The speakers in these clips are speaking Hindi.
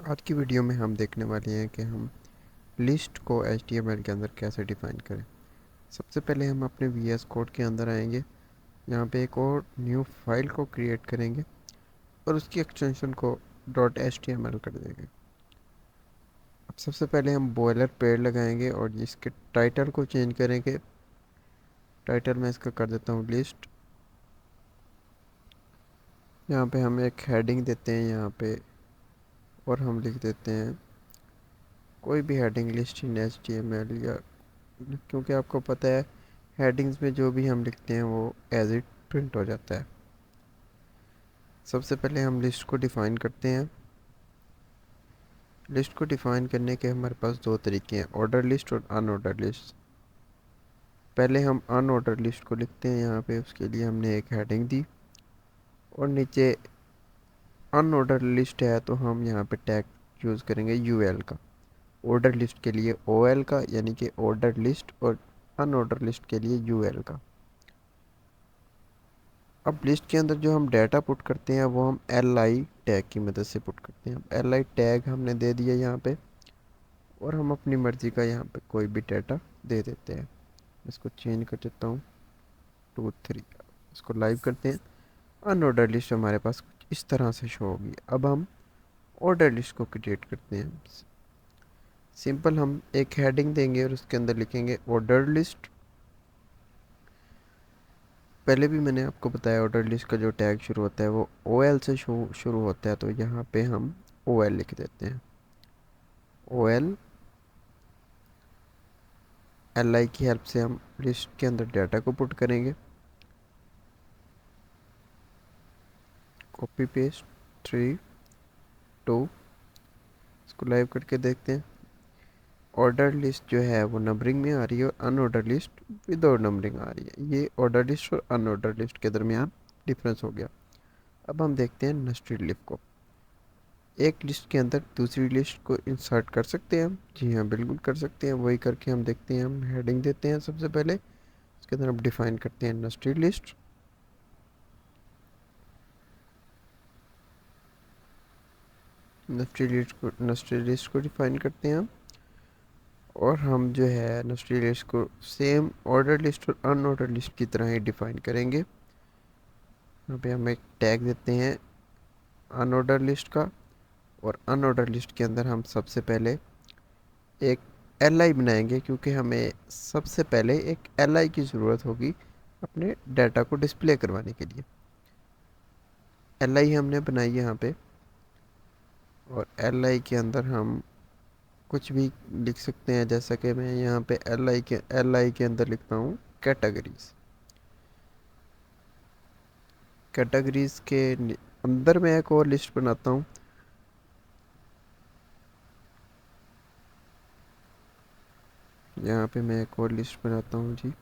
आज की वीडियो में हम देखने वाले हैं कि हम लिस्ट को HTML के अंदर कैसे डिफ़ाइन करें। सबसे पहले हम अपने VS कोड के अंदर आएंगे। यहाँ पे एक और न्यू फाइल को क्रिएट करेंगे और उसकी एक्सटेंशन को .html कर देंगे। अब सबसे पहले हम बॉयलर पेड़ लगाएंगे और इसके टाइटल को चेंज करेंगे। टाइटल में इसका कर देता हूँ लिस्ट। यहाँ पे हम एक हेडिंग देते हैं यहाँ पे, और हम लिख देते हैं कोई भी हेडिंग लिस्ट इन HTML, या क्योंकि आपको पता है हेडिंग्स में जो भी हम लिखते हैं वो एज इट प्रिंट हो जाता है। सबसे पहले हम लिस्ट को डिफ़ाइन करते हैं। लिस्ट को डिफ़ाइन करने के हमारे पास दो तरीके हैं, ऑर्डर लिस्ट और अनऑर्डर लिस्ट। पहले हम अनऑर्डर लिस्ट को लिखते हैं यहाँ पे, उसके लिए हमने एक हेडिंग दी और नीचे अनऑर्डर लिस्ट है तो हम यहाँ पे टैग यूज़ करेंगे UL का। ऑर्डर लिस्ट के लिए OL का, यानी कि ऑर्डर लिस्ट, और अनऑर्डर लिस्ट के लिए UL का। अब लिस्ट के अंदर जो हम डाटा पुट करते हैं वो हम LI टैग की मदद से पुट करते हैं। अब LI टैग हमने दे दिया यहाँ पे, और हम अपनी मर्ज़ी का यहाँ पे कोई भी डाटा दे देते हैं। इसको चेंज कर देता हूँ 2 3। इसको लाइव करते हैं। अनऑर्डर लिस्ट हमारे पास कुछ इस तरह से शो होगी। अब हम ऑर्डर लिस्ट को क्रिएट करते हैं। सिंपल हम एक हेडिंग देंगे और उसके अंदर लिखेंगे ऑर्डर लिस्ट। पहले भी मैंने आपको बताया ऑर्डर लिस्ट का जो टैग शुरू होता है वो OL से शुरू होता है, तो यहाँ पे हम OL लिख देते हैं। OL LI की हेल्प से हम लिस्ट के अंदर डाटा को पुट करेंगे। Copy paste 3 2। इसको लाइव करके देखते हैं। ऑर्डर लिस्ट जो है वो नंबरिंग में आ रही है और अनऑर्डर लिस्ट विदाउट नंबरिंग आ रही है। ये ऑर्डर लिस्ट और अनऑर्डर लिस्ट के दरमियान डिफरेंस हो गया। अब हम देखते हैं नेस्टेड लिस्ट को। एक लिस्ट के अंदर दूसरी लिस्ट को इंसर्ट कर सकते हैं हम। जी हाँ, बिल्कुल कर सकते हैं। वही करके हम देखते हैं। हम हेडिंग देते हैं सबसे पहले, उसके अंदर हम डिफाइन करते हैं नेस्टेड लिस्ट। नेस्टेड लिस्ट को डिफाइन करते हैं हम, और हम जो है नेस्टेड लिस्ट को सेम ऑर्डर लिस्ट और अनऑर्डर लिस्ट की तरह ही डिफाइन करेंगे। यहाँ पे हम एक टैग देते हैं अनऑर्डर लिस्ट का, और अनऑर्डर लिस्ट के अंदर हम सबसे पहले एक LI बनाएंगे, क्योंकि हमें सबसे पहले एक LI की ज़रूरत होगी अपने डाटा को डिस्प्ले करवाने के लिए। LI हमने बनाई यहाँ पे, और LI के अंदर हम कुछ भी लिख सकते हैं। जैसा कि मैं यहाँ पे LI के अंदर लिखता हूँ कैटेगरीज। कैटेगरीज के अंदर मैं एक और लिस्ट बनाता हूँ। यहाँ पे मैं एक और लिस्ट बनाता हूँ जी,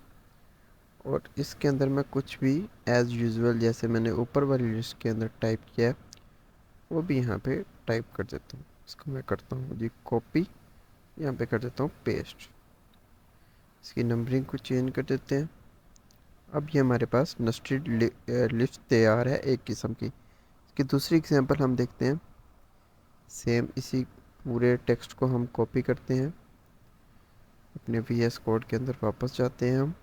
और इसके अंदर मैं कुछ भी एज़ यूजुअल जैसे मैंने ऊपर वाली लिस्ट के अंदर टाइप किया है वो भी यहाँ पे टाइप कर देता हूँ। इसको मैं करता हूँ जी कॉपी, यहाँ पे कर देता हूँ पेस्ट। इसकी नंबरिंग को चेंज कर देते हैं। अब ये हमारे पास नेस्टेड लिस्ट तैयार है एक किस्म की। इसकी दूसरी एग्जांपल हम देखते हैं। सेम इसी पूरे टेक्स्ट को हम कॉपी करते हैं, अपने VS कोड के अंदर वापस जाते हैं हम,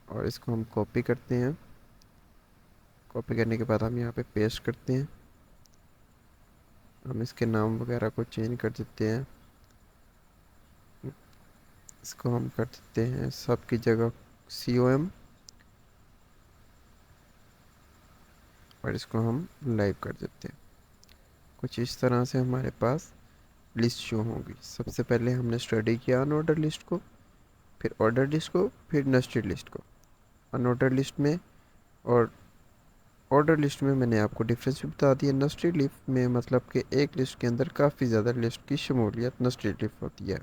और इसको हम कॉपी करते हैं। कॉपी करने के बाद हम यहाँ पे पेस्ट करते हैं। हम इसके नाम वगैरह को चेंज कर देते हैं। इसको हम कर देते हैं सब की जगह COM, और इसको हम लाइव कर देते हैं। कुछ इस तरह से हमारे पास लिस्ट शो होगी। सबसे पहले हमने स्टडी किया अनऑर्डर लिस्ट को, फिर ऑर्डर लिस्ट को, फिर नेस्टेड लिस्ट को। अनऑर्डर लिस्ट में और ऑर्डर लिस्ट में मैंने आपको डिफरेंस भी बता दिया। नेस्टेड लिस्ट में मतलब कि एक लिस्ट के अंदर काफ़ी ज़्यादा लिस्ट की शमूलियत नेस्टेड लिस्ट होती है।